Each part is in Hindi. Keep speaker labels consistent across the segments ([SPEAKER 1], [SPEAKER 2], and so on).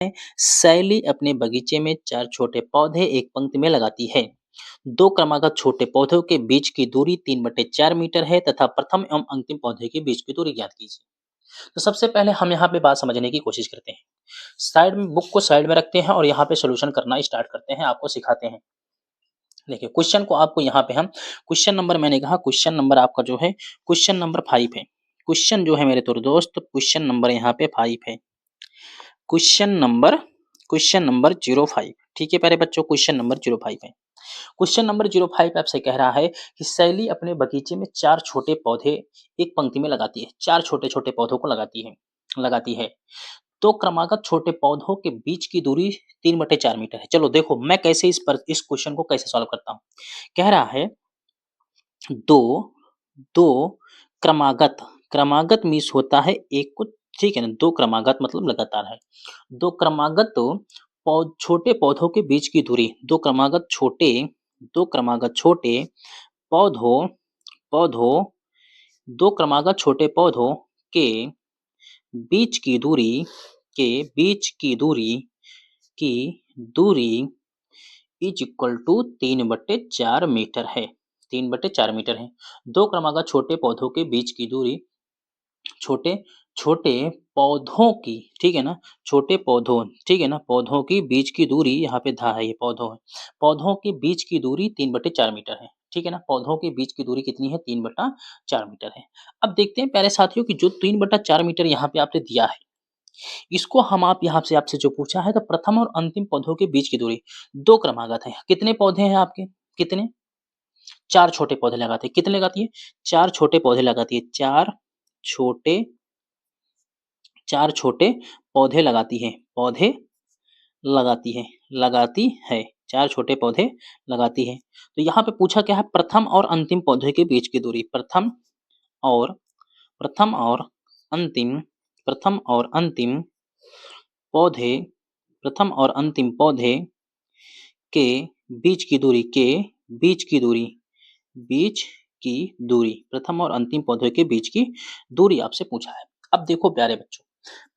[SPEAKER 1] शैली अपने बगीचे में 4 छोटे पौधे एक पंक्ति में लगाती है। 2 क्रमागत छोटे पौधों के बीच की दूरी 3/4 मीटर है तथा प्रथम एवं अंतिम पौधे के बीच की दूरी ज्ञात कीजिए। तो सबसे पहले हम यहाँ पे बात समझने की कोशिश करते हैं। साइड में बुक को साइड में रखते हैं और यहाँ पे सॉल्यूशन करना स्टार्ट करते हैं, आपको सिखाते हैं। देखिए क्वेश्चन को आपको यहाँ पे हम क्वेश्चन नंबर मैंने कहा क्वेश्चन नंबर आपका जो है क्वेश्चन नंबर 5 है। क्वेश्चन जो है मेरे तो दोस्त क्वेश्चन नंबर यहाँ पे 5 है। Question number 05। ठीक है प्यारे बच्चों, क्वेश्चन नंबर 05 है। क्वेश्चन नंबर 05 आपसे कह रहा है कि शैली अपने बगीचे में 4 छोटे पौधे एक पंक्ति में लगाती है। 4 छोटे-छोटे पौधों को लगाती है। तो क्रमागत छोटे पौधों के बीच की दूरी 3/4 मीटर है। चलो देखो मैं कैसे इस क्वेश्चन को कैसे सॉल्व करता हूँ। कह रहा है 2 क्रमागत मीन्स होता है एक को, ठीक है ना। 2 क्रमागत मतलब लगातार है। 2 क्रमागत छोटे पौधों के बीच की दूरी 2 क्रमागत छोटे पौधों पौधों 2 क्रमागत छोटे पौधों के बीच की दूरी इज इक्वल टू 3/4 मीटर है। 3/4 मीटर है। 2 क्रमागत छोटे पौधों के बीच की दूरी छोटे छोटे पौधों की, ठीक है ना, छोटे पौधों, ठीक है ना, पौधों की बीच की दूरी यहाँ पे धा है, ये पौधों है। पौधों के बीच की दूरी 3/4 मीटर है, ठीक है ना। पौधों के बीच की दूरी कितनी है? 3/4 मीटर है। अब देखते हैं प्यारे साथियों कि जो 3/4 मीटर यहाँ पे आपने दिया है, इसको हम आप यहाँ से आपसे जो पूछा है तो प्रथम और अंतिम पौधों के बीच की दूरी 2 क्रमागत है। कितने पौधे हैं आपके? कितने? 4 छोटे पौधे लगाते हैं। कितने लगाती है? 4 छोटे पौधे लगाती है। 4 छोटे पौधे लगाती है। 4 छोटे पौधे लगाती है। तो यहाँ पे पूछा क्या है? प्रथम और अंतिम पौधे के बीच की दूरी। और प्रथम और अंतिम पौधे प्रथम और अंतिम पौधे के बीच की दूरी प्रथम और अंतिम पौधे के बीच की दूरी आपसे पूछा है। अब देखो प्यारे बच्चों,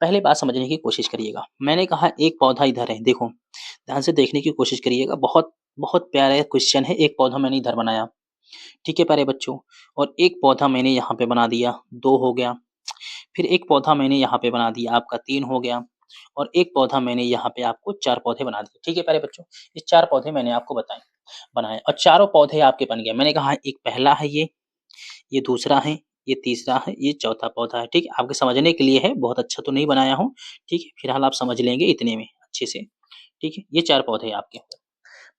[SPEAKER 1] पहले बात समझने की कोशिश करिएगा। मैंने कहा एक पौधा इधर है, देखो ध्यान से देखने की कोशिश करिएगा। बहुत बहुत प्यारा क्वेश्चन है। एक पौधा मैंने इधर बनाया, ठीक है प्यारे बच्चों, और एक पौधा मैंने यहाँ पे बना दिया, 2 हो गया। फिर एक पौधा मैंने यहाँ पे बना दिया, आपका 3 हो गया। और एक पौधा मैंने यहाँ पे आपको 4 पौधे बना दिए, ठीक है प्यारे बच्चों। ये 4 पौधे मैंने आपको बनाए और चारों पौधे आपके बन गए। मैंने कहा एक पहला है ये दूसरा है, ये तीसरा है, ये चौथा पौधा है, ठीक है। आपके समझने के लिए है, बहुत अच्छा तो नहीं बनाया हूँ, ठीक है। फिलहाल आप समझ लेंगे इतने में अच्छे से, ठीक है। ये 4 पौधे आपके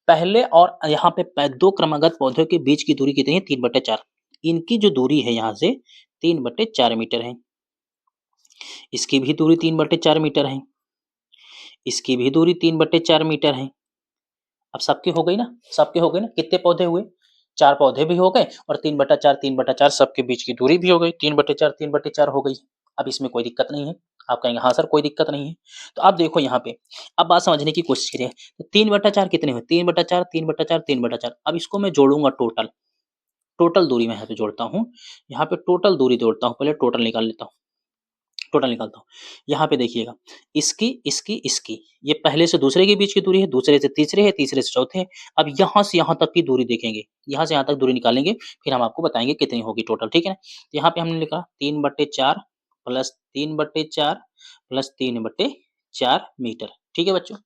[SPEAKER 1] पहले और यहाँ पे 2 क्रमागत पौधों के बीच की दूरी कितनी है? 3/4। इनकी जो दूरी है यहाँ से 3/4 मीटर है। इसकी भी दूरी 3/4 मीटर है। इसकी भी दूरी 3/4 मीटर है। अब सबकी हो गई ना? सबके हो गए ना? कितने पौधे हुए? 4 पौधे भी हो गए और 3/4 सबके बीच की दूरी भी हो गई। 3/4 हो गई। अब इसमें कोई दिक्कत नहीं है। आप कहेंगे हाँ सर कोई दिक्कत नहीं है। तो आप देखो यहाँ पे, अब बात समझने की कोशिश करिए। तो 3/4 कितने हुए? 3/4 अब इसको मैं जोड़ूँगा टोटल दूरी मैं यहाँ पे जोड़ता हूँ। यहाँ पे टोटल दूरी जोड़ता हूँ। पहले टोटल निकाल लेता हूँ। टोटल निकालता हूँ। यहाँ पे देखिएगा, इसकी ये पहले से दूसरे के बीच की दूरी है, दूसरे से तीसरे है, तीसरे से चौथे है। अब यहाँ से यहाँ तक की दूरी देखेंगे, यहाँ से यहाँ तक दूरी निकालेंगे, फिर हम आपको बताएँगे कितनी होगी टोटल, ठीक है ना? तो यहाँ पे हमने लिखा 3/4 प्लस 3/4 प्लस 3/4 मीटर, ठीक है बच्चों?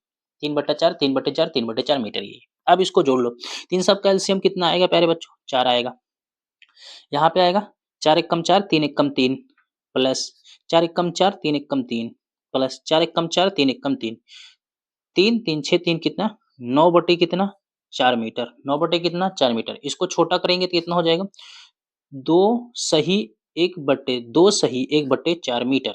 [SPEAKER 1] 3/4 मीटर ये। अब इसको जोड़ लो। तो इन सब का एलसीएम कितना आएगा प्यारे बच्चों? 4 आएगा। यहाँ पे आएगा 4 एकम 4 3 एकम 3 प्लस 4 एकम 4 3 एकम 3 प्लस 4 एकम 4 3 एकम 3 3 3 6 3 कितना 9 बटे कितना 4 मीटर 9 बटे कितना 4 मीटर। इसको छोटा करेंगे तो कितना हो जाएगा 2 सही 1/4 मीटर।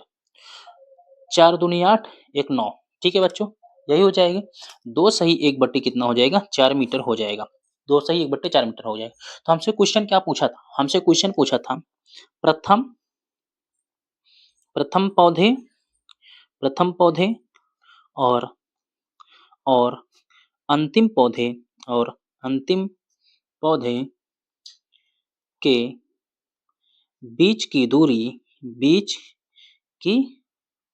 [SPEAKER 1] 4 दूनी 8 1 9, ठीक है बच्चों, यही हो जाएगा। 2 सही 1 बटे कितना हो जाएगा 4 मीटर हो जाएगा। 2 सही 1/4 मीटर हो जाएगा। तो हमसे क्वेश्चन क्या पूछा था? हमसे क्वेश्चन पूछा था प्रथम प्रथम पौधे प्रथम पौधे और और अंतिम पौधे और अंतिम पौधे के बीच की दूरी बीच की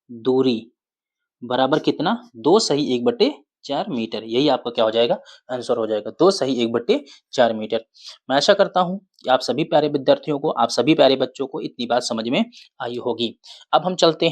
[SPEAKER 1] दूरी बराबर कितना? 2 सही 1/4 मीटर। यही आपका क्या हो जाएगा? आंसर हो जाएगा। 2 सही 1/4 मीटर। मैं आशा करता हूँ कि आप सभी प्यारे विद्यार्थियों को, आप सभी प्यारे बच्चों को इतनी बात समझ में आई होगी। अब हम चलते हैं